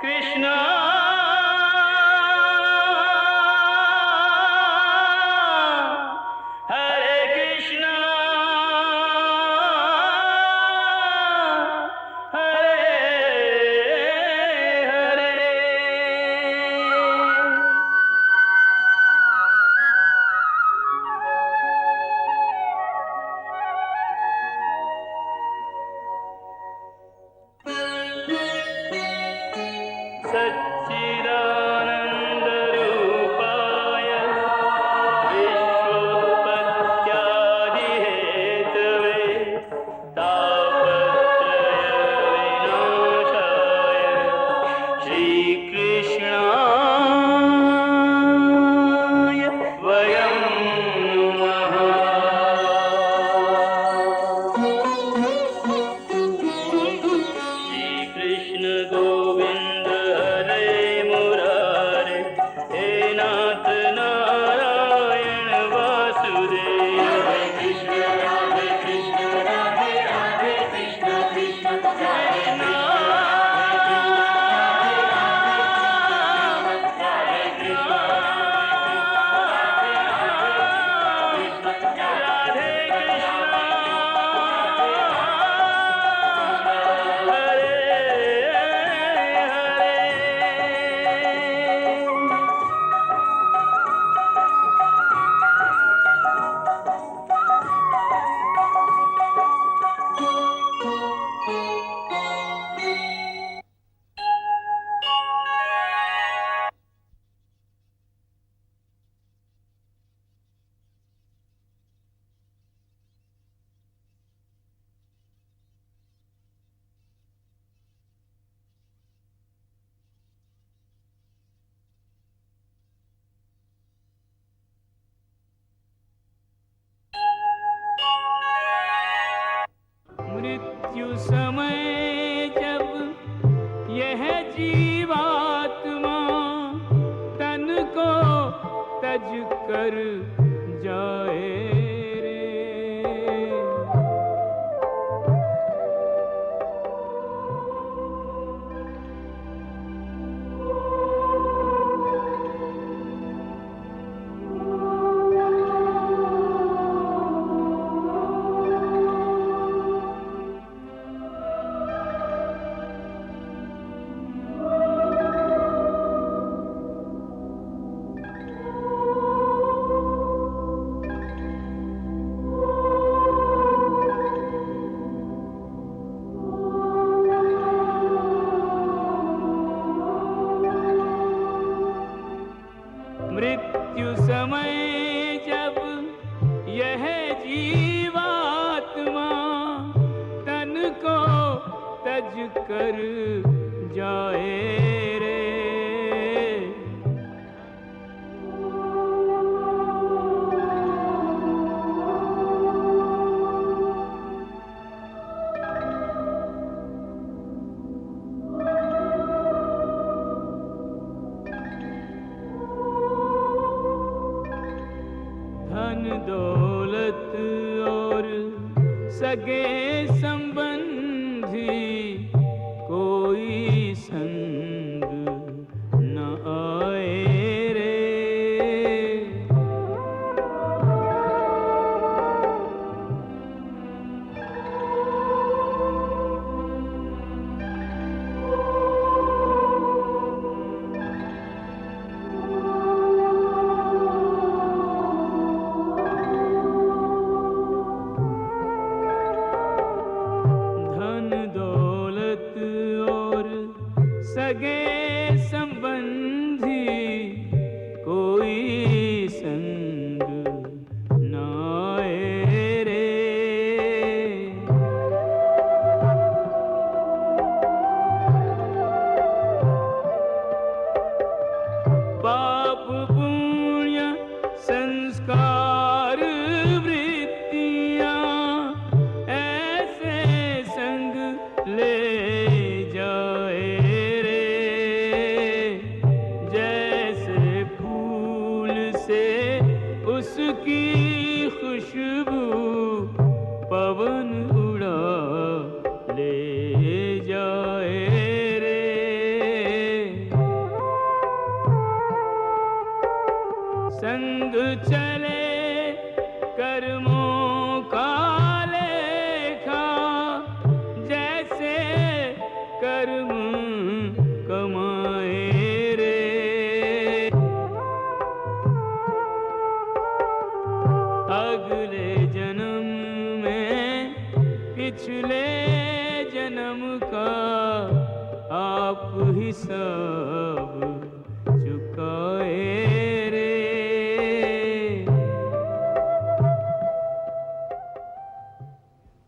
कृष्णा हरे कृष्णा हरे हरे। सच्चिदानन्दरूपाय विश्वोत्पत्त्यादिहेतवे तापत्रयविनाशाय श्रीकृष्णाय वयं नमः। श्रीकृष्ण गोविन्द हरे मुरारे, हे नाथ नारायण वासुदेव। हरे कृष्ण राधे राधे कृष्ण कृष्ण हरे मृत्यु समय जब यह जीवात्मा तन को तज कर जाए रे, मृत्यु समय जब यह जीवात्मा तन को तज कर जाए रे, धन दौलत और सगे संबंधी कोई संग न आए रे, सगे संबंधी कोई संग न आए रे, पाप पुण्य संस्कार वृत्तियां ऐसे संग ले जाए उसकी खुशबू संग चले कर्मों का लेखा, जैसे कर्म कमाए रे। अगले जन्म में पिछले जन्म का आप हिसाब चुकाए रे।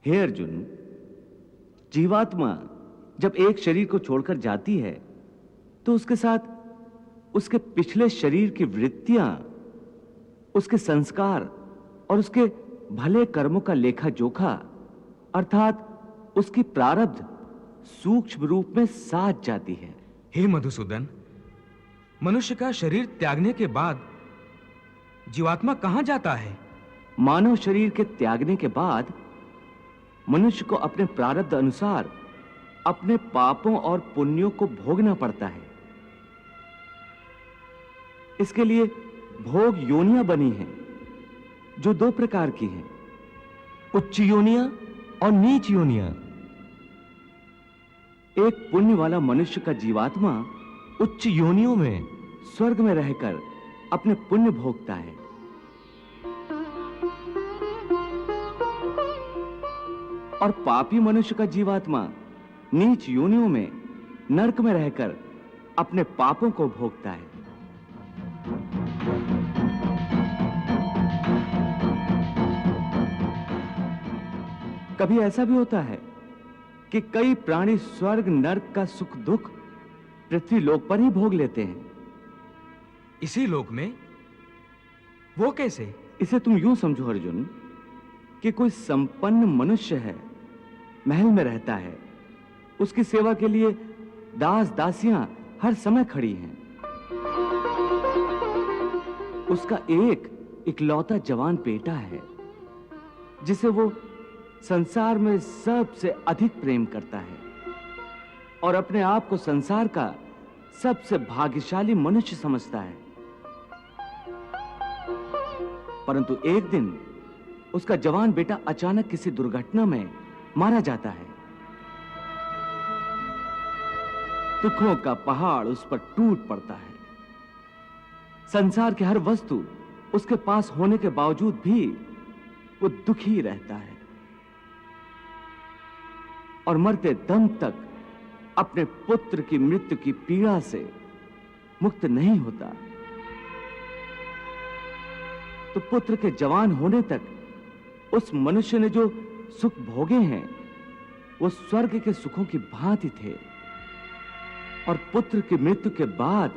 हे अर्जुन, जीवात्मा जब एक शरीर को छोड़कर जाती है तो उसके साथ उसके पिछले शरीर की वृत्तियां, उसके संस्कार और उसके भले कर्मों का लेखा जोखा अर्थात उसकी प्रारब्ध सूक्ष्म रूप में साथ जाती है। हे मधुसूदन, मनुष्य का शरीर त्यागने के बाद जीवात्मा कहां जाता है? मानव शरीर के त्यागने के बाद मनुष्य को अपने प्रारब्ध अनुसार अपने पापों और पुण्यों को भोगना पड़ता है। इसके लिए भोग योनियां बनी हैं, जो दो प्रकार की हैं, उच्च योनियां और नीच योनियां। एक पुण्य वाला मनुष्य का जीवात्मा उच्च योनियों में स्वर्ग में रहकर अपने पुण्य भोगता है, और पापी मनुष्य का जीवात्मा नीच योनियों में नरक में रहकर अपने पापों को भोगता है। कभी ऐसा भी होता है कि कई प्राणी स्वर्ग नरक का सुख दुख पृथ्वी लोक पर ही भोग लेते हैं। इसी लोक में? वो कैसे? इसे तुम यूं समझो अर्जुन कि कोई संपन्न मनुष्य है, महल में रहता है, उसकी सेवा के लिए दास दासियां हर समय खड़ी हैं। उसका एक इकलौता जवान बेटा है जिसे वो संसार में सबसे अधिक प्रेम करता है और अपने आप को संसार का सबसे भाग्यशाली मनुष्य समझता है। परंतु एक दिन उसका जवान बेटा अचानक किसी दुर्घटना में मारा जाता है। दुखों का पहाड़ उस पर टूट पड़ता है। संसार की हर वस्तु उसके पास होने के बावजूद भी वो दुखी रहता है और मरते दम तक अपने पुत्र की मृत्यु की पीड़ा से मुक्त नहीं होता। तो पुत्र के जवान होने तक उस मनुष्य ने जो सुख भोगे हैं वो स्वर्ग के सुखों की भांति थे, और पुत्र की मृत्यु के बाद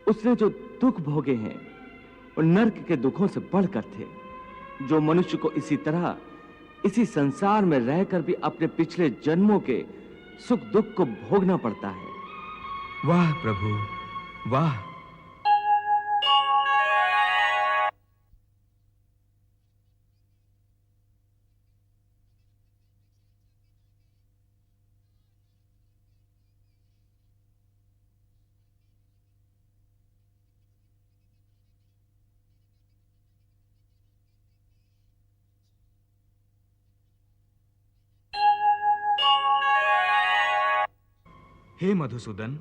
उसने जो दुख भोगे हैं वो नरक के दुखों से बढ़कर थे, जो मनुष्य को इसी तरह इसी संसार में रहकर भी अपने पिछले जन्मों के सुख दुख को भोगना पड़ता है। वाह प्रभु, वाह। हे मधुसूदन,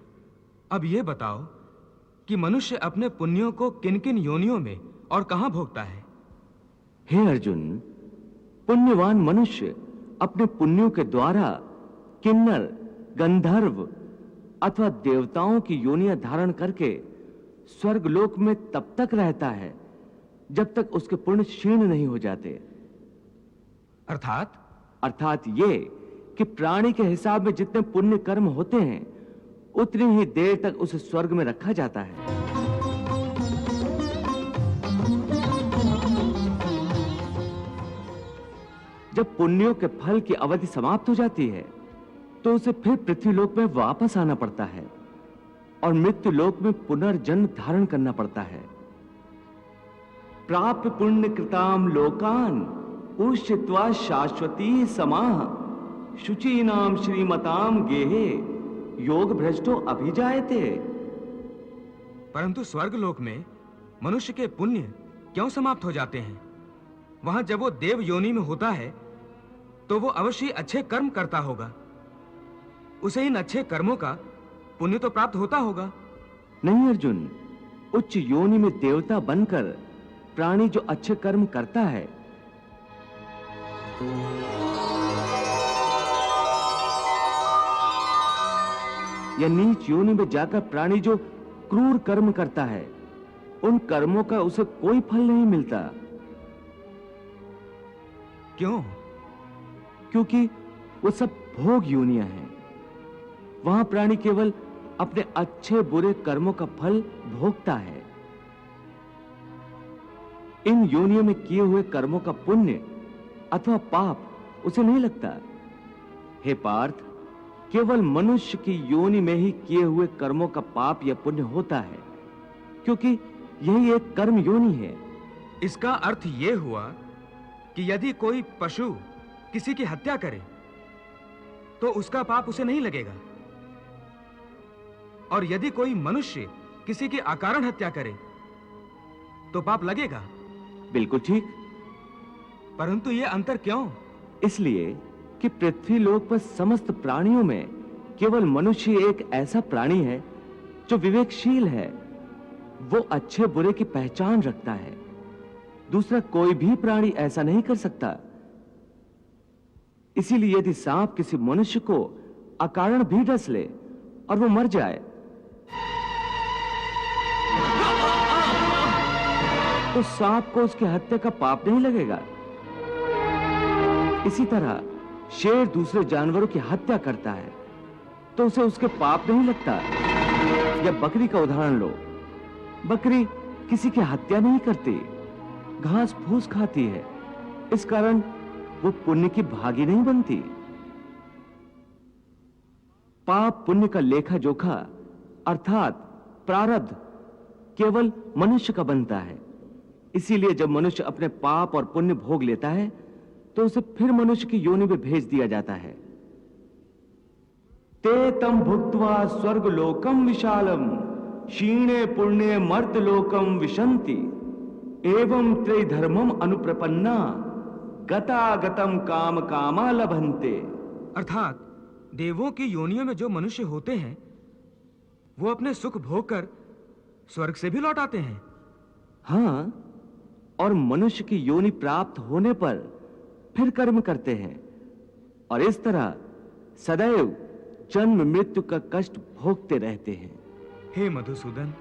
अब ये बताओ कि मनुष्य अपने पुण्यों को किन-किन योनियों में और कहां भोगता है? हे अर्जुन, पुण्यवान मनुष्य अपने पुण्यों के द्वारा किन्नर, गंधर्व अथवा देवताओं की योनियां धारण करके स्वर्गलोक में तब तक रहता है जब तक उसके पुण्य क्षीण नहीं हो जाते। अर्थात ये कि प्राणी के हिसाब में जितने पुण्य कर्म होते हैं उतनी ही देर तक उसे स्वर्ग में रखा जाता है। जब पुण्यों के फल की अवधि समाप्त हो जाती है तो उसे फिर पृथ्वीलोक में वापस आना पड़ता है और मृत्यु लोक में पुनर्जन्म धारण करना पड़ता है। प्राप्य पुण्य कृताम लोकान उष्यत्वा शाश्वती समाह शुचीनाम श्रीमताम गेहे योग भ्रष्टो अभिजायते। परंतु स्वर्गलोक में मनुष्य के पुण्य क्यों समाप्त हो जाते हैं? वहां जब वो देव योनि में होता है तो वो अवश्य अच्छे कर्म करता होगा। उसे इन अच्छे कर्मों का पुण्य तो प्राप्त होता होगा। नहीं अर्जुन, उच्च योनि में देवता बनकर प्राणी जो अच्छे कर्म करता है, या नीच योनि में जाकर प्राणी जो क्रूर कर्म करता है, उन कर्मों का उसे कोई फल नहीं मिलता। क्यों? क्योंकि वो सब भोग योनियां हैं। वहां प्राणी केवल अपने अच्छे बुरे कर्मों का फल भोगता है। इन योनियों में किए हुए कर्मों का पुण्य अथवा पाप उसे नहीं लगता। हे पार्थ, केवल मनुष्य की योनि में ही किए हुए कर्मों का पाप या पुण्य होता है, क्योंकि यही एक कर्म योनि है। इसका अर्थ यह हुआ कि यदि कोई पशु किसी की हत्या करे तो उसका पाप उसे नहीं लगेगा, और यदि कोई मनुष्य किसी की अकारण हत्या करे तो पाप लगेगा। बिल्कुल ठीक। परंतु यह अंतर क्यों? इसलिए कि पृथ्वी लोक पर समस्त प्राणियों में केवल मनुष्य एक ऐसा प्राणी है जो विवेकशील है। वो अच्छे बुरे की पहचान रखता है। दूसरा कोई भी प्राणी ऐसा नहीं कर सकता। इसीलिए यदि सांप किसी मनुष्य को अकारण भी डस ले और वो मर जाए तो सांप को उसकी हत्या का पाप नहीं लगेगा। इसी तरह शेर दूसरे जानवरों की हत्या करता है तो उसे उसके पाप नहीं लगता। या बकरी का उदाहरण लो, बकरी किसी की हत्या नहीं करती, घास फूस खाती है, इस कारण वो पुण्य की भागी नहीं बनती। पाप पुण्य का लेखा जोखा अर्थात प्रारब्ध केवल मनुष्य का बनता है। इसीलिए जब मनुष्य अपने पाप और पुण्य भोग लेता है तो उसे फिर मनुष्य की योनि में भेज दिया जाता है। ते तम भुक्त्वा स्वर्ग लोकम विशालम क्षीणे पुण्ये मर्त लोकम विशंति एवं त्रिधर्मम अनुप्रपन्ना गतागतम काम कामा लभन्ते। अर्थात देवों की योनियों में जो मनुष्य होते हैं वो अपने सुख भोग कर स्वर्ग से भी लौट आते हैं। हां, और मनुष्य की योनि प्राप्त होने पर फिर कर्म करते हैं और इस तरह सदैव जन्म मृत्यु का कष्ट भोगते रहते हैं। हे मधुसूदन,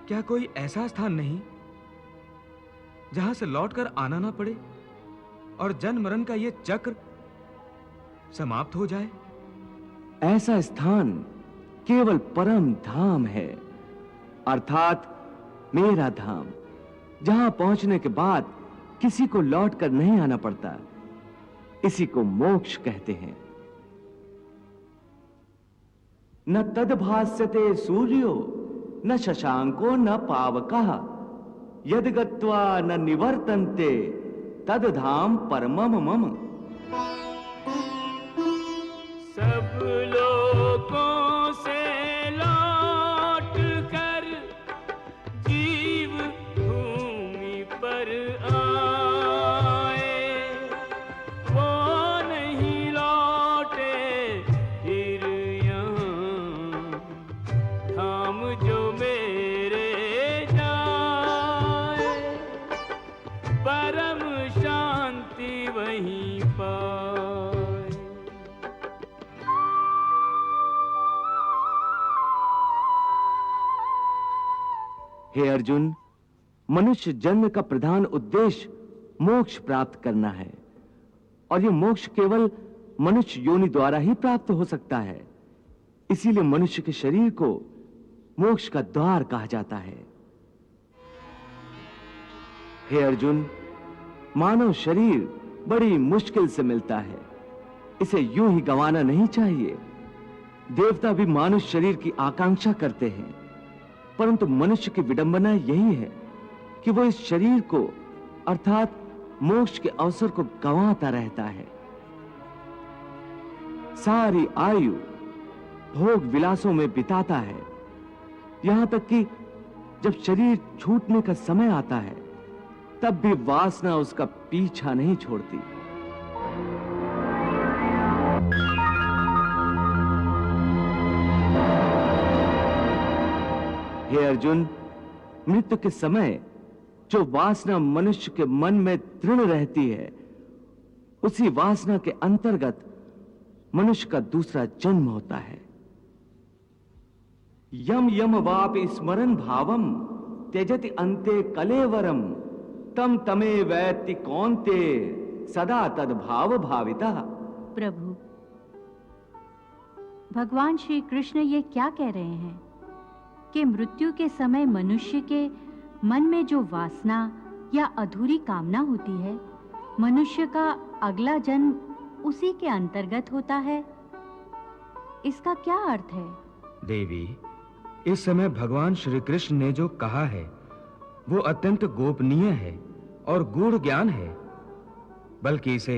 क्या कोई ऐसा स्थान नहीं जहां से लौटकर आना ना पड़े और जन्म मरण का यह चक्र समाप्त हो जाए? ऐसा स्थान केवल परम धाम है, अर्थात मेरा धाम, जहां पहुंचने के बाद किसी को लौटकर नहीं आना पड़ता। इसी को मोक्ष कहते हैं। न तद्भास्यते सूर्यो न शशांको न पावकः यद गत्वा न निवर्तन्ते तद धाम परमम मम। सब लोगों से लौट कर जीव भूमि पर आए, वो नहीं लौटे फिर यहाँ धाम जो मेरे जाए, परम शांति वहीं पाए। हे अर्जुन, मनुष्य जन्म का प्रधान उद्देश्य मोक्ष प्राप्त करना है, और यह मोक्ष केवल मनुष्य योनि द्वारा ही प्राप्त हो सकता है। इसीलिए मनुष्य के शरीर को मोक्ष का द्वार कहा जाता है। हे अर्जुन, मानव शरीर बड़ी मुश्किल से मिलता है, इसे यूं ही गंवाना नहीं चाहिए। देवता भी मानुष शरीर की आकांक्षा करते हैं, परंतु मनुष्य की विडंबना यही है कि वो इस शरीर को अर्थात मोक्ष के अवसर को गंवाता रहता है। सारी आयु भोग विलासों में बिताता है, यहां तक कि जब शरीर छूटने का समय आता है तब भी वासना उसका पीछा नहीं छोड़ती। हे अर्जुन, मृत्यु के समय जो वासना मनुष्य के मन में दृढ़ रहती है, उसी वासना के अंतर्गत मनुष्य का दूसरा जन्म होता है। यम यम वापि स्मरन् भावम त्यजति अन्ते कलेवरम तम तमे वैति कौन्ते सदा तद भाव भाविता। प्रभु, भगवान श्री कृष्ण ये क्या कह रहे हैं कि मृत्यु के समय मनुष्य के मन में जो वासना या अधूरी कामना होती है, मनुष्य का अगला जन्म उसी के अंतर्गत होता है। इसका क्या अर्थ है? देवी, इस समय भगवान श्री कृष्ण ने जो कहा है वो अत्यंत गोपनीय है और गूढ़ ज्ञान है, बल्कि इसे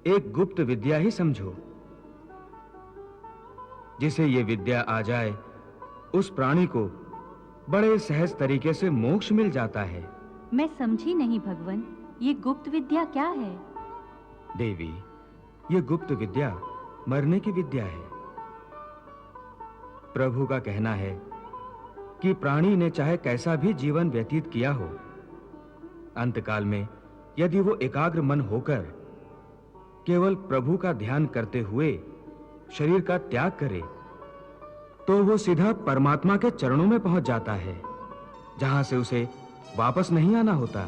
एक गुप्त विद्या ही समझो। जिसे ये विद्या आ जाए उस प्राणी को बड़े सहज तरीके से मोक्ष मिल जाता है। मैं समझी नहीं भगवन, ये गुप्त विद्या क्या है? देवी, ये गुप्त विद्या मरने की विद्या है। प्रभु का कहना है कि प्राणी ने चाहे कैसा भी जीवन व्यतीत किया हो, अंतकाल में यदि वो एकाग्र मन होकर केवल प्रभु का ध्यान करते हुए शरीर का त्याग करे तो वो सीधा परमात्मा के चरणों में पहुंच जाता है, जहां से उसे वापस नहीं आना होता।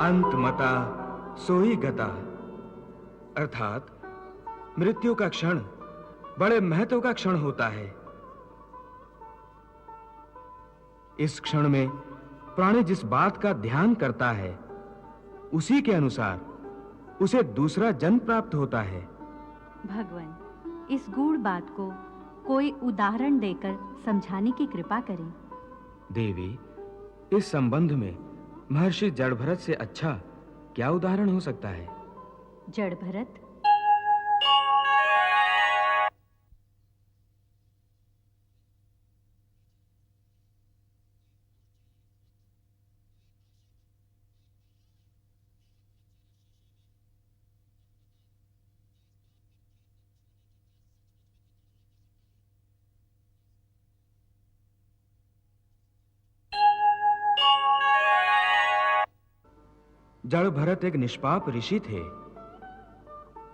अंतमता सोई गता, अर्थात मृत्यु का क्षण बड़े महत्व का क्षण होता है। इस क्षण में प्राणी जिस बात का ध्यान करता है उसी के अनुसार उसे दूसरा जन्म प्राप्त होता है। भगवान, इस गूढ़ बात को कोई उदाहरण देकर समझाने की कृपा करें। देवी, इस संबंध में महर्षि जड़भरत से अच्छा क्या उदाहरण हो सकता है? जड़भरत? जड़भरत एक निष्पाप ऋषि थे।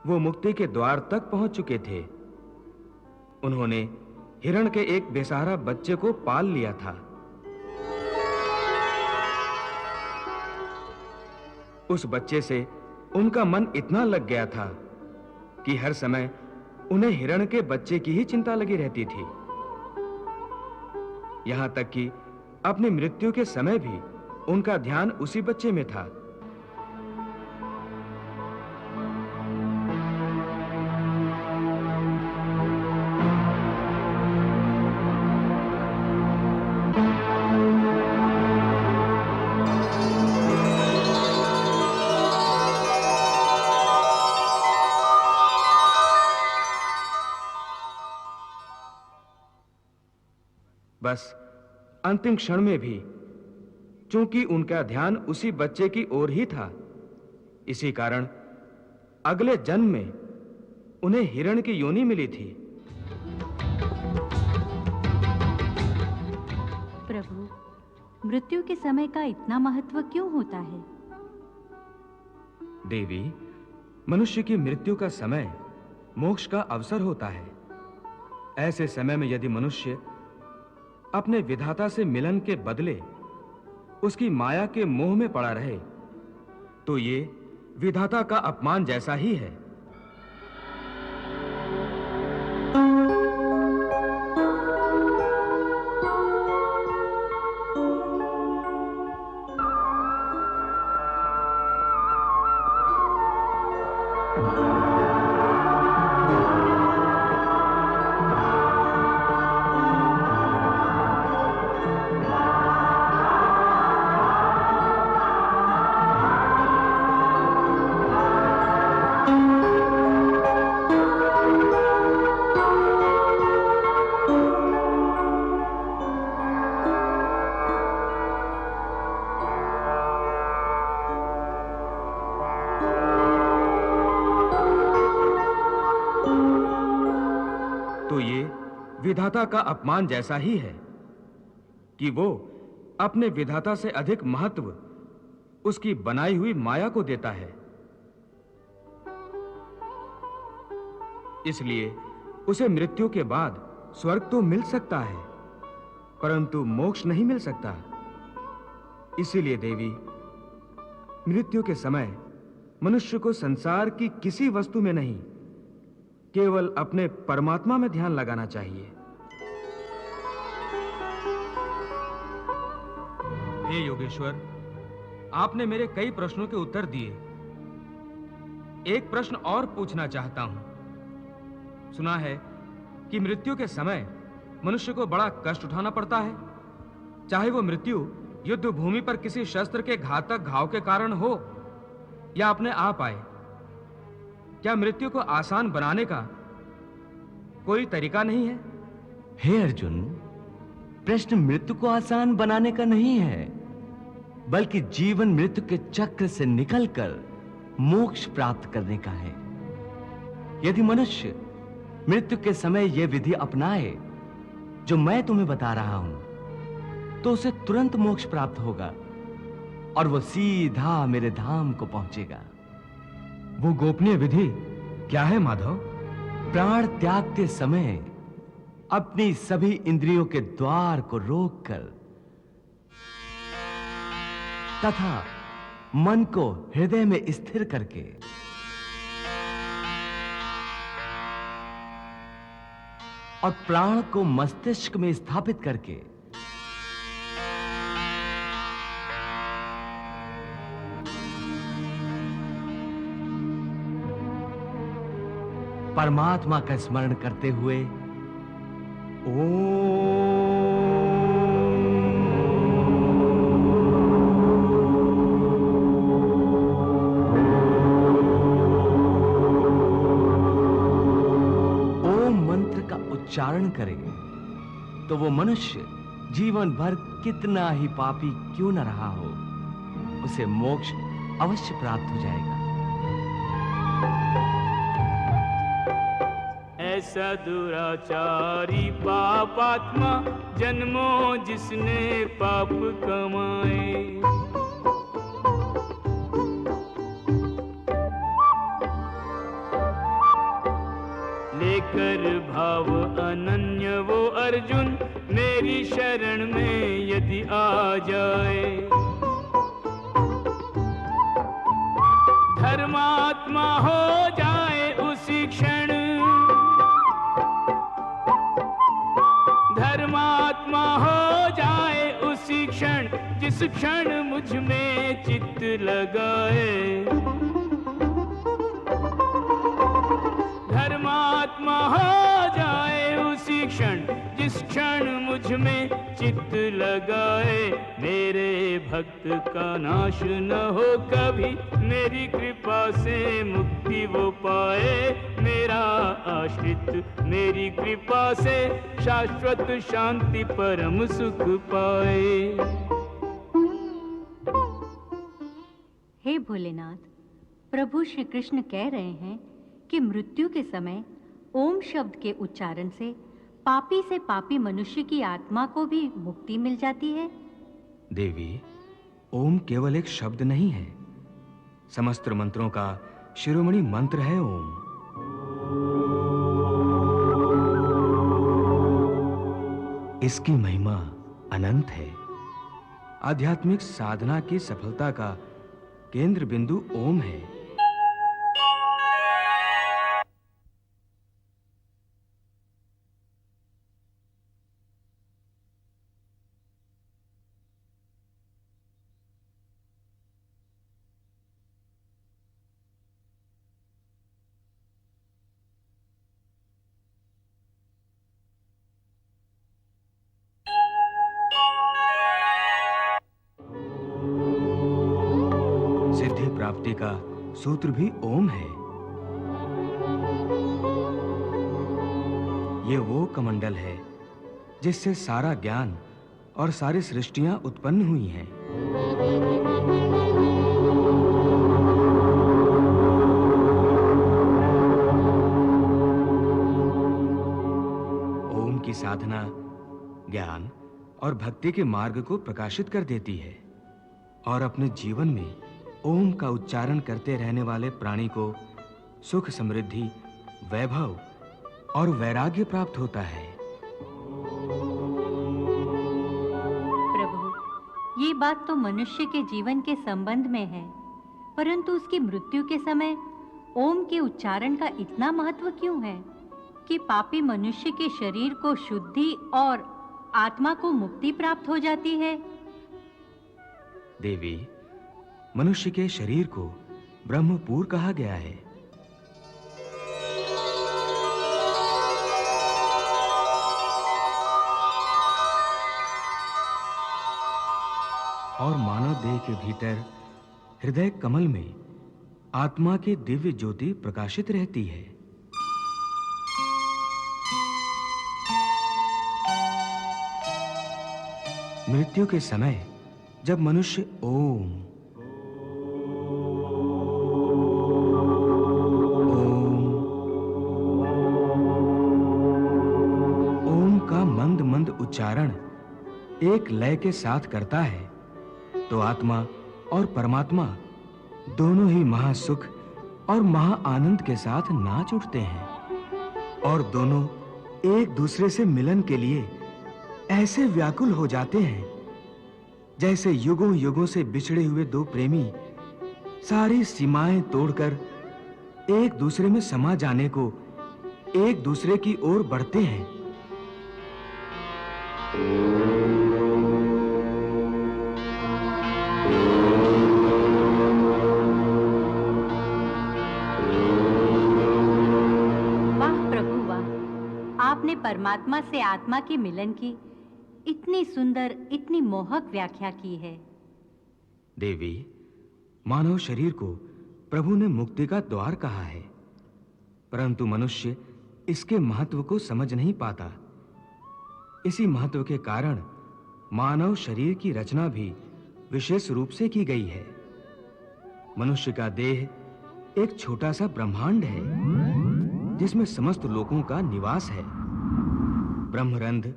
वो मुक्ति के द्वार तक पहुंच चुके थे। उन्होंने हिरण के एक बेसहारा बच्चे को पाल लिया था। उस बच्चे से उनका मन इतना लग गया था कि हर समय उन्हें हिरण के बच्चे की ही चिंता लगी रहती थी। यहां तक कि अपनी मृत्यु के समय भी उनका ध्यान उसी बच्चे में था। बस अंतिम क्षण में भी चूंकि उनका ध्यान उसी बच्चे की ओर ही था, इसी कारण अगले जन्म में उन्हें हिरण की योनि मिली थी। प्रभु, मृत्यु के समय का इतना महत्व क्यों होता है? देवी, मनुष्य की मृत्यु का समय मोक्ष का अवसर होता है। ऐसे समय में यदि मनुष्य अपने विधाता से मिलन के बदले उसकी माया के मोह में पड़ा रहे तो ये विधाता का अपमान जैसा ही है। विधाता का अपमान जैसा ही है कि वो अपने विधाता से अधिक महत्व उसकी बनाई हुई माया को देता है। इसलिए उसे मृत्यु के बाद स्वर्ग तो मिल सकता है, परंतु मोक्ष नहीं मिल सकता। इसीलिए देवी, मृत्यु के समय मनुष्य को संसार की किसी वस्तु में नहीं, केवल अपने परमात्मा में ध्यान लगाना चाहिए। हे योगेश्वर, आपने मेरे कई प्रश्नों के उत्तर दिए। एक प्रश्न और पूछना चाहता हूं। सुना है कि मृत्यु के समय मनुष्य को बड़ा कष्ट उठाना पड़ता है, चाहे वो मृत्यु युद्ध भूमि पर किसी शस्त्र के घातक घाव के कारण हो या अपने आप आए। क्या मृत्यु को आसान बनाने का कोई तरीका नहीं है? हे अर्जुन, प्रश्न मृत्यु को आसान बनाने का नहीं है, बल्कि जीवन मृत्यु के चक्र से निकलकर मोक्ष प्राप्त करने का है। यदि मनुष्य मृत्यु के समय यह विधि अपनाए जो मैं तुम्हें बता रहा हूं, तो उसे तुरंत मोक्ष प्राप्त होगा और वो सीधा मेरे धाम को पहुंचेगा। वो गोपनीय विधि क्या है माधव? प्राण त्यागते समय अपनी सभी इंद्रियों के द्वार को रोककर तथा मन को हृदय में स्थिर करके और प्राण को मस्तिष्क में स्थापित करके परमात्मा का स्मरण करते हुए ओम मंत्र का उच्चारण करे तो वो मनुष्य जीवन भर कितना ही पापी क्यों न रहा हो, उसे मोक्ष अवश्य प्राप्त हो जाएगा। ऐसा दुराचारी पापात्मा जन्मों जिसने पाप कमाए, लेकर भाव अनन्य वो अर्जुन मेरी शरण में यदि आ जाए। धर्मात्मा हो जाए उसी क्षण, धर्मात्मा हो जाए उसी क्षण जिस क्षण मुझ में चित्त लगाए। धर्मात्मा हो जाए उसी क्षण जिस क्षण मुझ में चित्त लगाए। मेरे भक्त का नाश न हो कभी, मेरी कृपा से मुक्ति वो पाए। मेरा आश्रित मेरी कृपा से शाश्वत शांति परम सुख पाए। हे भोलेनाथ, प्रभु श्री कृष्ण कह रहे हैं कि मृत्यु के समय ओम शब्द के उच्चारण से पापी से पापी मनुष्य की आत्मा को भी मुक्ति मिल जाती है। देवी, ओम केवल एक शब्द नहीं है, समस्त मंत्रों का शिरोमणि मंत्र है ओम। इसकी महिमा अनंत है। आध्यात्मिक साधना की सफलता का केंद्र बिंदु ओम है। सिद्धि प्राप्ति का सूत्र भी ओम है। ये वो कमंडल है जिससे सारा ज्ञान और सारी सृष्टियां उत्पन्न हुई हैं। ओम की साधना, ज्ञान और भक्ति के मार्ग को प्रकाशित कर देती है और अपने जीवन में ओम का उच्चारण करते रहने वाले प्राणी को सुख, समृद्धि, वैभव और वैराग्य प्राप्त होता है। प्रभु, ये बात तो मनुष्य के जीवन के संबंध में है, परंतु उसकी मृत्यु के समय ओम के उच्चारण का इतना महत्व क्यों है कि पापी मनुष्य के शरीर को शुद्धि और आत्मा को मुक्ति प्राप्त हो जाती है? देवी, मनुष्य के शरीर को ब्रह्मपुर कहा गया है। और मानव देह के भीतर हृदय कमल में आत्मा की दिव्य ज्योति प्रकाशित रहती है। मृत्यु के समय जब मनुष्य ओम का मंद मंद उच्चारण एक लय के साथ करता है तो आत्मा और परमात्मा दोनों ही महासुख और महा आनंद के साथ नाच उठते हैं और दोनों एक दूसरे से मिलन के लिए ऐसे व्याकुल हो जाते हैं जैसे युगों युगों से बिछड़े हुए दो प्रेमी सारी सीमाएं तोड़कर एक दूसरे में समा जाने को एक दूसरे की ओर बढ़ते हैं। वाह प्रभु वाह, आपने परमात्मा से आत्मा के मिलन की इतनी सुंदर, इतनी मोहक व्याख्या की है। देवी, मानव शरीर को प्रभु ने मुक्ति का द्वार कहा है, परंतु मनुष्य इसके महत्व को समझ नहीं पाता। इसी महत्व के कारण मानव शरीर की रचना भी विशेष रूप से की गई है। मनुष्य का देह एक छोटा सा ब्रह्मांड है जिसमें समस्त लोकों का निवास है। ब्रह्मरंध्र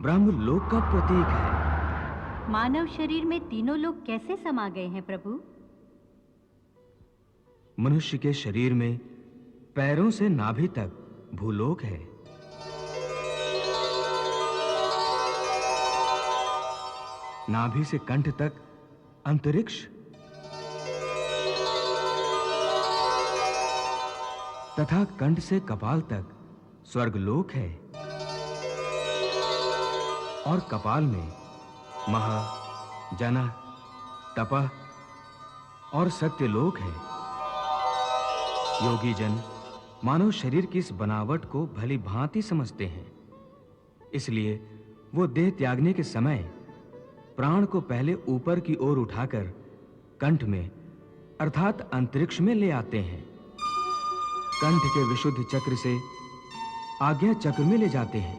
ब्रह्मलोक का प्रतीक है। मानव शरीर में तीनों लोग कैसे समा गए हैं प्रभु? मनुष्य के शरीर में पैरों से नाभि तक भूलोक है। नाभि से कंठ तक अंतरिक्ष तथा कंठ से कपाल तक स्वर्गलोक है और कपाल में महा, जन, तपः और सत्यलोक है। योगी जन मानव शरीर की इस बनावट को भली भांति समझते हैं, इसलिए वो देह त्यागने के समय प्राण को पहले ऊपर की ओर उठाकर कंठ में अर्थात अंतरिक्ष में ले आते हैं। कंठ के विशुद्ध चक्र से आज्ञा चक्र में ले जाते हैं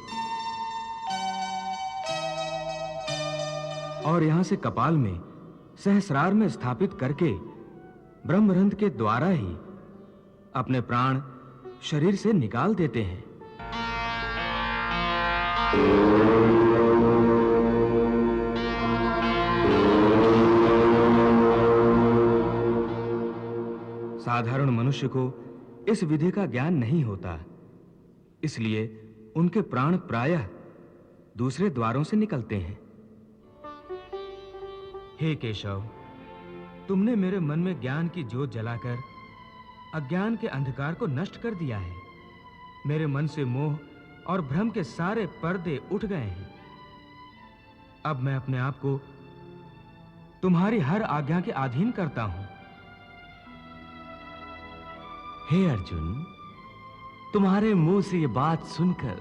और यहां से कपाल में सहस्रार में स्थापित करके ब्रह्मरंध्र के द्वारा ही अपने प्राण शरीर से निकाल देते हैं। साधारण मनुष्य को इस विधि का ज्ञान नहीं होता, इसलिए उनके प्राण प्रायः दूसरे द्वारों से निकलते हैं। हे केशव, तुमने मेरे मन में ज्ञान की ज्योत जलाकर अज्ञान के अंधकार को नष्ट कर दिया है। मेरे मन से मोह और भ्रम के सारे पर्दे उठ गए हैं। अब मैं अपने आप को तुम्हारी हर आज्ञा के अधीन करता हूं। हे अर्जुन, तुम्हारे मुंह से ये बात सुनकर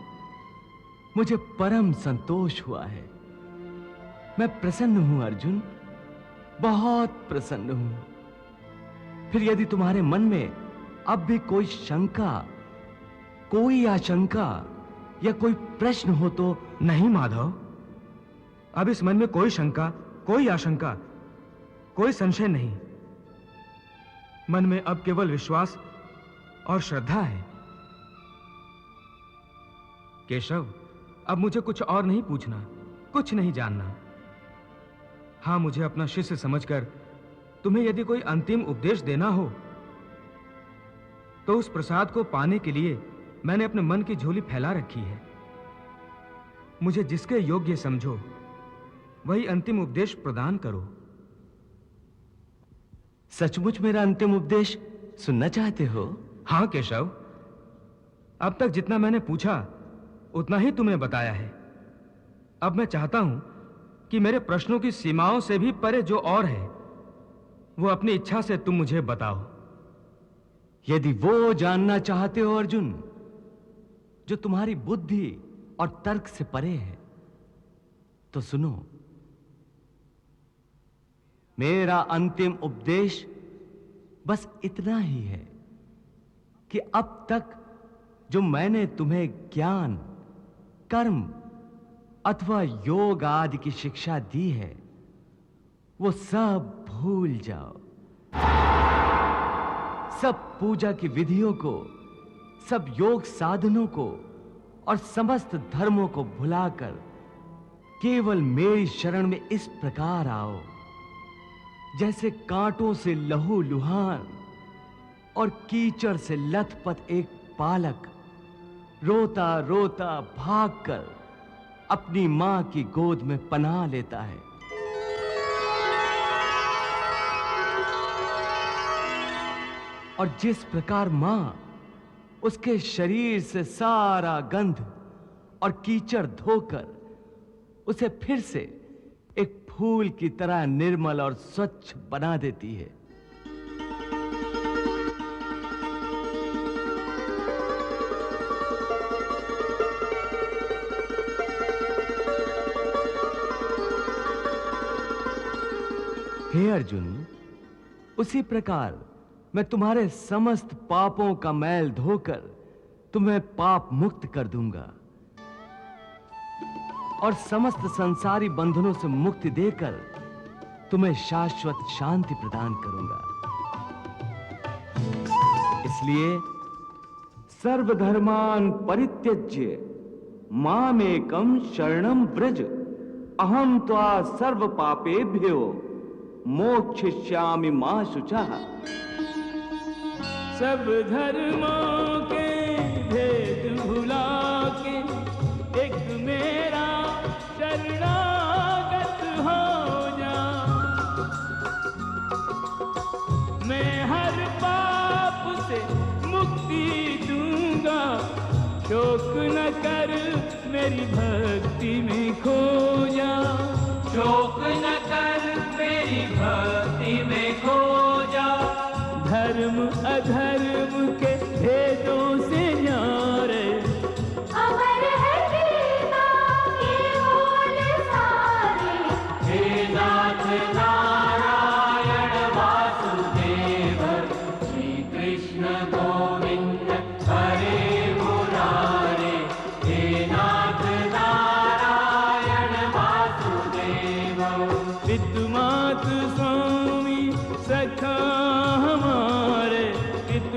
मुझे परम संतोष हुआ है। मैं प्रसन्न हूं अर्जुन, बहुत प्रसन्न हूं। फिर यदि तुम्हारे मन में अब भी कोई शंका, कोई आशंका या कोई प्रश्न हो तो। नहीं माधव, अब इस मन में कोई शंका, कोई आशंका, कोई संशय नहीं। मन में अब केवल विश्वास और श्रद्धा है। केशव, अब मुझे कुछ और नहीं पूछना, कुछ नहीं जानना। हाँ, मुझे अपना शिष्य समझकर तुम्हें यदि कोई अंतिम उपदेश देना हो तो उस प्रसाद को पाने के लिए मैंने अपने मन की झोली फैला रखी है। मुझे जिसके योग्य समझो वही अंतिम उपदेश प्रदान करो। सचमुच मेरा अंतिम उपदेश सुनना चाहते हो? हाँ केशव, अब तक जितना मैंने पूछा उतना ही तुम्हें बताया है। अब मैं चाहता हूं कि मेरे प्रश्नों की सीमाओं से भी परे जो और है वो अपनी इच्छा से तुम मुझे बताओ। यदि वो जानना चाहते हो अर्जुन जो तुम्हारी बुद्धि और तर्क से परे है तो सुनो। मेरा अंतिम उपदेश बस इतना ही है कि अब तक जो मैंने तुम्हें ज्ञान, कर्म अथवा योग आदि की शिक्षा दी है वो सब भूल जाओ। सब पूजा की विधियों को, सब योग साधनों को और समस्त धर्मों को भुलाकर केवल मेरी शरण में इस प्रकार आओ जैसे कांटों से लहू लुहान और कीचड़ से लथपथ एक बालक रोता रोता भागकर अपनी मां की गोद में पनाह लेता है। और जिस प्रकार मां उसके शरीर से सारा गंध और कीचड़ धोकर उसे फिर से एक फूल की तरह निर्मल और स्वच्छ बना देती है, हे अर्जुन, उसी प्रकार मैं तुम्हारे समस्त पापों का मैल धोकर तुम्हें पाप मुक्त कर दूंगा और समस्त संसारी बंधनों से मुक्ति देकर तुम्हें शाश्वत शांति प्रदान करूंगा। इसलिए सर्वधर्मान परित्यज्य मामेकं शरणं व्रज अहं त्वा सर्व पापेभ्यो मोक्षयिष्यामि मा शुचः। सब धर्मों के भेद भुला के एक मेरा शरणागत हो जा। मैं हर पाप से मुक्ति दूंगा, शोक न कर मेरी भक्ति में खो जा। शोक न कर मेरी भक्ति में खो जा। धर्म अधर्म के भेदों से न्यारे अमर है गीता के बोल सारे। हे नाथ नारायण वासुदेव, श्री कृष्ण गोविंद हरे मुरारे। हे नाथ नारायण वासुदेव, पितृमातृ स्वामी सखा हमारे, पितृ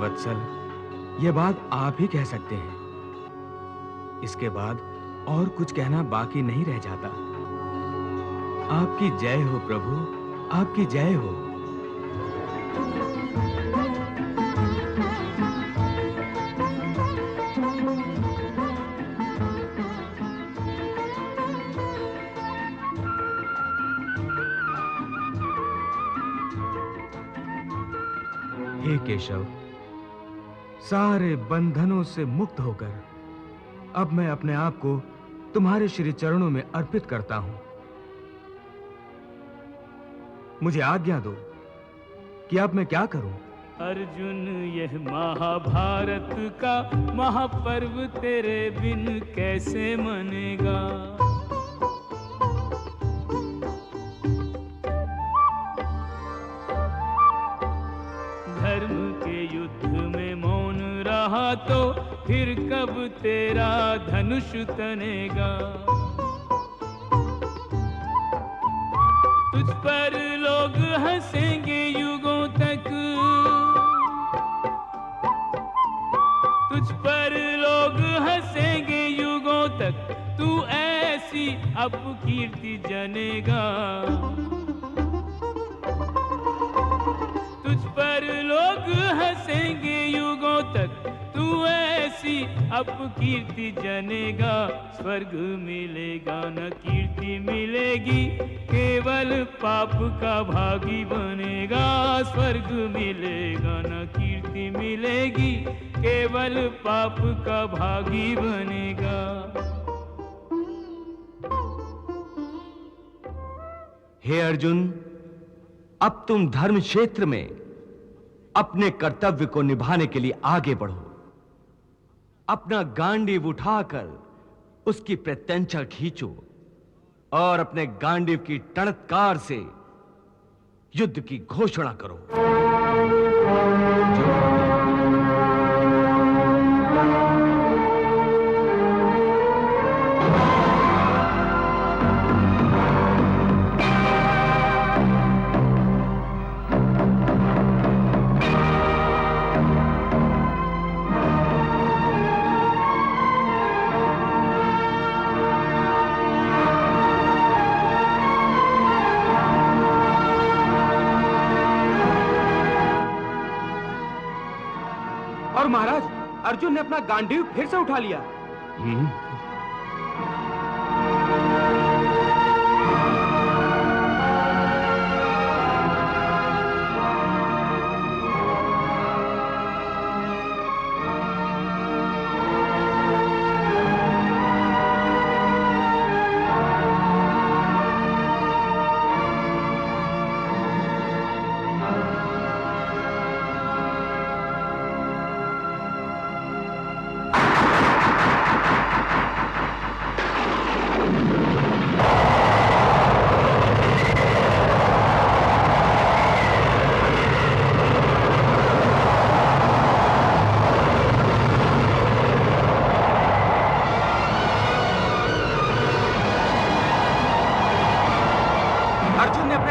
वत्सल, यह बात आप ही कह सकते हैं। इसके बाद और कुछ कहना बाकी नहीं रह जाता। आपकी जय हो प्रभु, आपकी जय हो। हे केशव, सारे बंधनों से मुक्त होकर अब मैं अपने आप को तुम्हारे श्री चरणों में अर्पित करता हूं। मुझे आज्ञा दो कि अब मैं क्या करूं। अर्जुन, यह महाभारत का महापर्व तेरे बिन कैसे मनेगा। धर्म के युद्ध में मौन रहा तो फिर कब तेरा धनुष तनेगा। तुझ पर लोग हंसेंगे युगों तक, तुझ पर लोग हंसेंगे युगों तक, तू ऐसी अपकीर्ति जनेगा। तुझ पर लोग हंसेंगे युगों तक, तू ऐसी अपकीर्ति जनेगा। स्वर्ग मिलेगा न कीर्ति मिलेगी, केवल पाप का भागी बनेगा। स्वर्ग मिलेगा न कीर्ति मिलेगी, केवल पाप का भागी बनेगा। हे अर्जुन, अब तुम धर्म क्षेत्र में अपने कर्तव्य को निभाने के लिए आगे बढ़ो। अपना गांडीव उठाकर उसकी प्रत्यंचा खींचो और अपने गांडीव की टणत्कार से युद्ध की घोषणा करो। और महाराज, अर्जुन ने अपना गांडीव फिर से उठा लिया।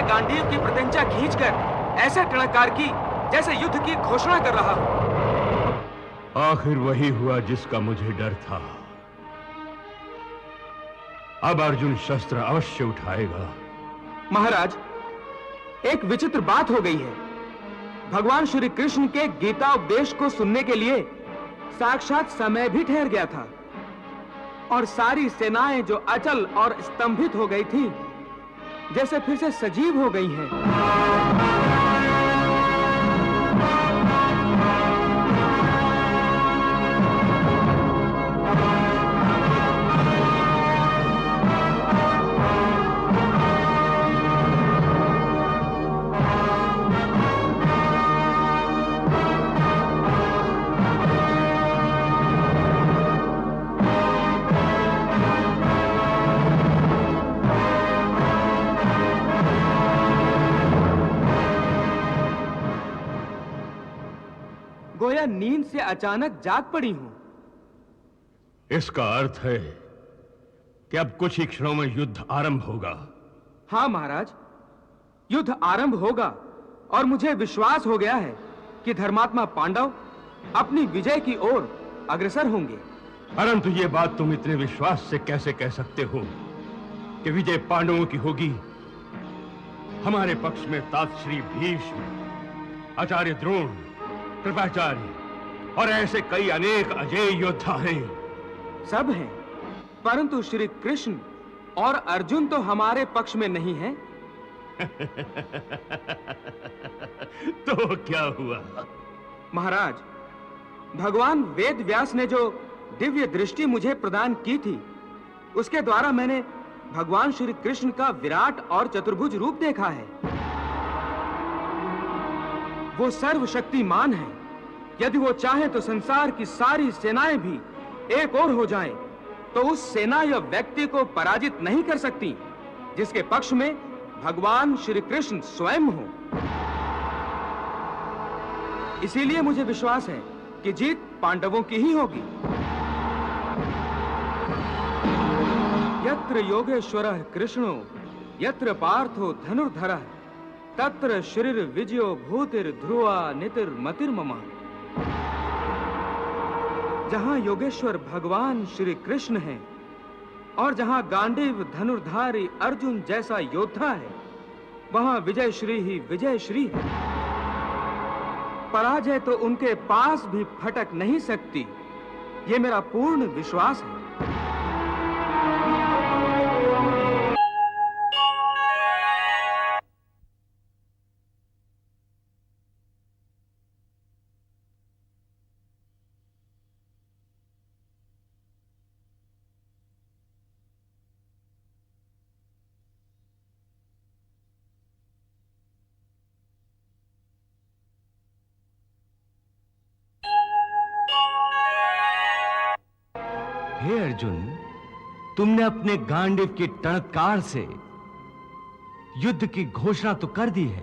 गांडीव की प्रत्यंचा खींचकर ऐसा टणकार की जैसे युद्ध की घोषणा कर रहा हो। आखिर वही हुआ जिसका मुझे डर था। अब अर्जुन शस्त्र अवश्य उठाएगा। महाराज, एक विचित्र बात हो गई है। भगवान श्री कृष्ण के गीता उपदेश को सुनने के लिए साक्षात समय भी ठहर गया था और सारी सेनाएं जो अचल और स्तंभित हो गई थी, जैसे फिर से सजीव हो गई हैं। गोया नींद से अचानक जाग पड़ी हूं। इसका अर्थ है कि अब कुछ ही क्षणों में युद्ध आरंभ होगा। हाँ महाराज, युद्ध आरंभ होगा और मुझे विश्वास हो गया है कि धर्मात्मा पांडव अपनी विजय की ओर अग्रसर होंगे। परंतु ये बात तुम इतने विश्वास से कैसे कह सकते हो कि विजय पांडवों की होगी? हमारे पक्ष में तात श्री भीष्म, आचार्य द्रोण, कृपाचार्य और ऐसे कई अनेक अजेय योद्धा हैं। सब हैं, परंतु श्री कृष्ण और अर्जुन तो हमारे पक्ष में नहीं हैं। तो क्या हुआ? महाराज, भगवान वेद व्यास ने जो दिव्य दृष्टि मुझे प्रदान की थी, उसके द्वारा मैंने भगवान श्री कृष्ण का विराट और चतुर्भुज रूप देखा है। वो सर्वशक्तिमान है। यदि वो चाहे तो संसार की सारी सेनाएं भी एक ओर हो जाएं, तो उस सेना या व्यक्ति को पराजित नहीं कर सकती जिसके पक्ष में भगवान श्री कृष्ण स्वयं हो। इसीलिए मुझे विश्वास है कि जीत पांडवों की ही होगी। यत्र योगेश्वरः कृष्णो यत्र पार्थो धनुर्धरः तत्र शरीर विजयो भूतिर ध्रुवा नितिर्मतिर्मम। जहां योगेश्वर भगवान श्री कृष्ण है और जहां गांडीव धनुर्धारी अर्जुन जैसा योद्धा है, वहां विजय श्री ही विजय श्री है। पराजय तो उनके पास भी फटक नहीं सकती, ये मेरा पूर्ण विश्वास है। हे अर्जुन, तुमने अपने गांडीव की टणकार से युद्ध की घोषणा तो कर दी है।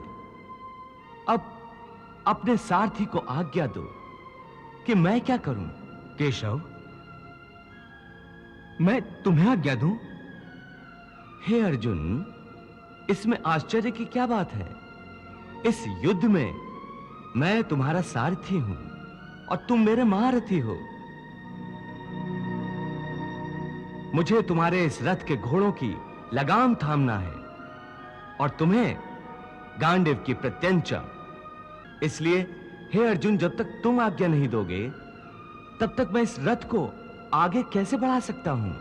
अब अपने सारथी को आज्ञा दो कि मैं क्या करूं। केशव, मैं तुम्हें आज्ञा दूं? हे अर्जुन, इसमें आश्चर्य की क्या बात है? इस युद्ध में मैं तुम्हारा सारथी हूं और तुम मेरे महारथी हो। मुझे तुम्हारे इस रथ के घोड़ों की लगाम थामना है और तुम्हें गांडीव की प्रत्यंचा। इसलिए हे अर्जुन, जब तक तुम आज्ञा नहीं दोगे, तब तक मैं इस रथ को आगे कैसे बढ़ा सकता हूं?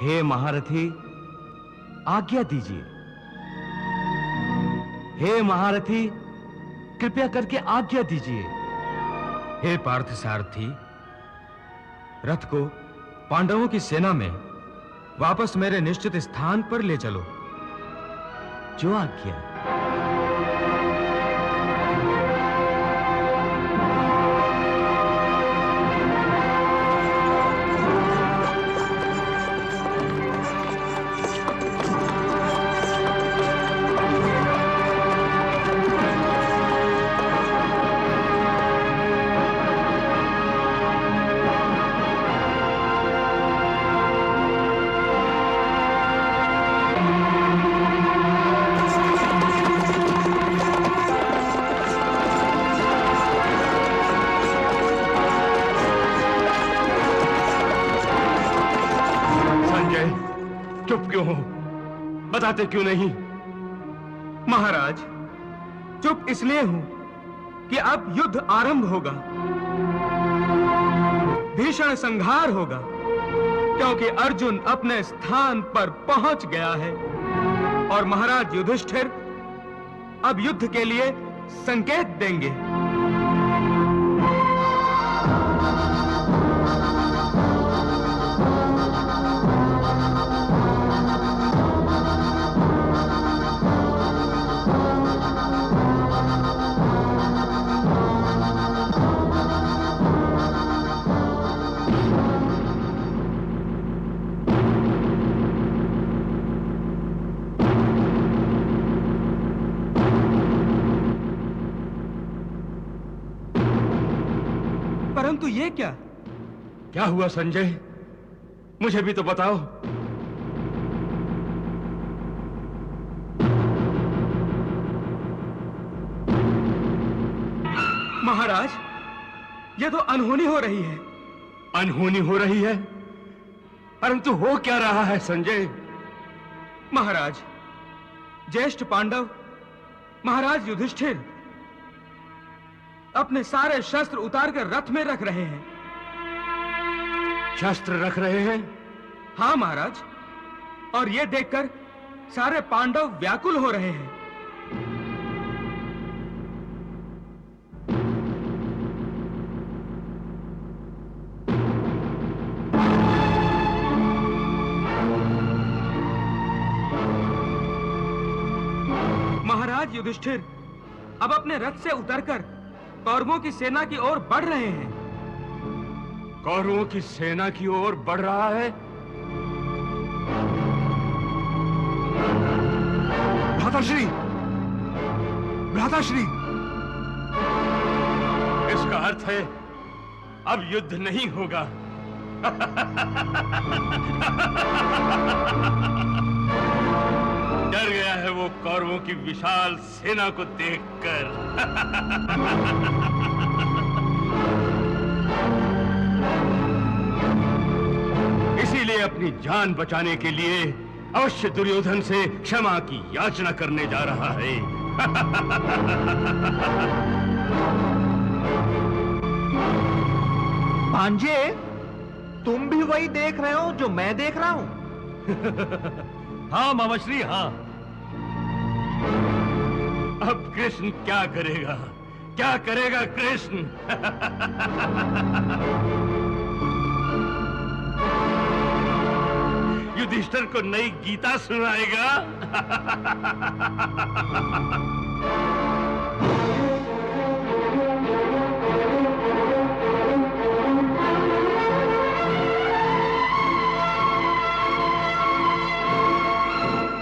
हे महारथी, आज्ञा दीजिए। हे महारथी, कृपया करके आज्ञा दीजिए। हे पार्थ सारथी, रथ को पांडवों की सेना में वापस मेरे निश्चित स्थान पर ले चलो। जो आज्ञा। बताते क्यों नहीं? महाराज, चुप इसलिए हूं कि अब युद्ध आरंभ होगा, भीषण संहार होगा, क्योंकि अर्जुन अपने स्थान पर पहुंच गया है और महाराज युधिष्ठिर अब युद्ध के लिए संकेत देंगे। परंतु ये क्या हुआ संजय? मुझे भी तो बताओ। महाराज, महाराज, यह तो अनहोनी हो रही है। अनहोनी हो रही है, परंतु हो क्या रहा है संजय? महाराज, ज्येष्ठ पांडव महाराज युधिष्ठिर अपने सारे शस्त्र उतारकर रथ में रख रहे हैं। शस्त्र रख रहे हैं? हाँ महाराज, और यह देखकर सारे पांडव व्याकुल हो रहे हैं। महाराज युधिष्ठिर अब अपने रथ से उतरकर कौरवों की सेना की ओर बढ़ रहे हैं। कौरवों की सेना की ओर बढ़ रहा है? भ्राताश्री, भ्राताश्री, इसका अर्थ है अब युद्ध नहीं होगा। डर गया है वो कौरवों की विशाल सेना को देखकर। इसीलिए अपनी जान बचाने के लिए अवश्य दुर्योधन से क्षमा की याचना करने जा रहा है। भांजे, तुम भी वही देख रहे हो जो मैं देख रहा हूं? हाँ मामाश्री, हाँ। अब कृष्ण क्या करेगा? क्या करेगा कृष्ण? युधिष्ठिर को नई गीता सुनाएगा।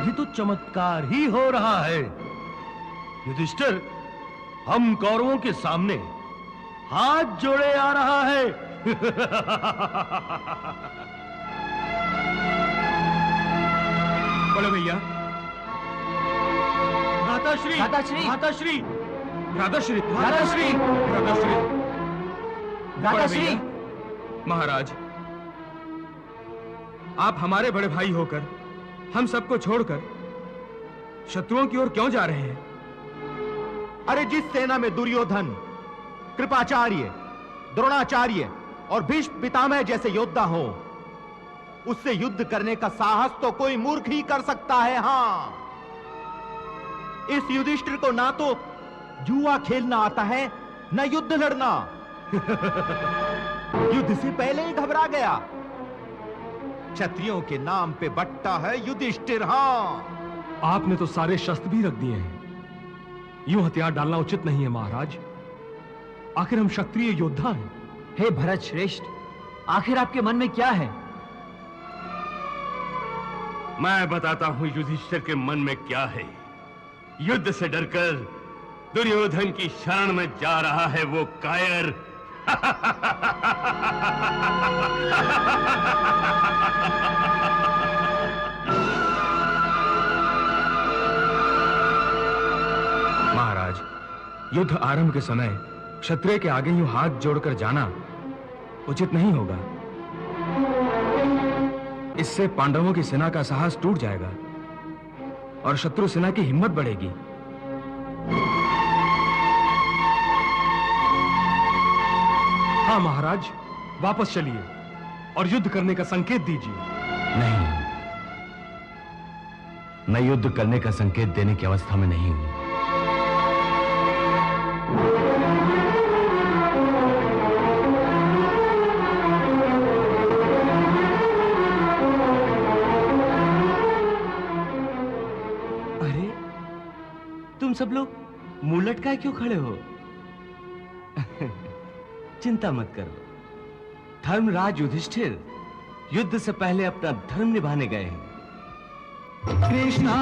ये तो चमत्कार ही हो रहा है। युधिष्ठिर हम कौरवों के सामने हाथ जोड़े आ रहा है। बोलो भैया। भ्राताश्री, भ्राताश्री, भ्राताश्री, भ्राताश्री, भ्राताश्री, भ्राताश्री, भ्राताश्री। महाराज, आप हमारे बड़े भाई होकर हम सबको छोड़कर शत्रुओं की ओर क्यों जा रहे हैं? अरे जिस सेना में दुर्योधन, कृपाचार्य, द्रोणाचार्य और भीष्म पितामह जैसे योद्धा हो, उससे युद्ध करने का साहस तो कोई मूर्ख ही कर सकता है। हां, इस युधिष्ठिर को ना तो जुआ खेलना आता है, न युद्ध लड़ना। युद्ध से पहले ही घबरा गया। क्षत्रियों के नाम पे बट्टा है युधिष्ठिर। हां, आपने तो सारे शस्त्र भी रख दिए हैं। यूं हथियार डालना उचित नहीं है महाराज। आखिर हम क्षत्रिय योद्धा हैं। हे भरत श्रेष्ठ, आखिर आपके मन में क्या है? मैं बताता हूं युधिष्ठिर के मन में क्या है। युद्ध से डरकर दुर्योधन की शरण में जा रहा है वो कायर। महाराज, युद्ध आरंभ के समय क्षत्रिय के आगे यूं हाथ जोड़कर जाना उचित नहीं होगा। इससे पांडवों की सेना का साहस टूट जाएगा और शत्रु सेना की हिम्मत बढ़ेगी। हाँ महाराज, वापस चलिए और युद्ध करने का संकेत दीजिए। नहीं, मैं युद्ध करने का संकेत देने की अवस्था में नहीं हूं। अरे, तुम सब लोग मुंह लटकाए क्यों खड़े हो? चिंता मत करो, धर्मराज युधिष्ठिर युद्ध से पहले अपना धर्म निभाने गए हैं। कृष्णा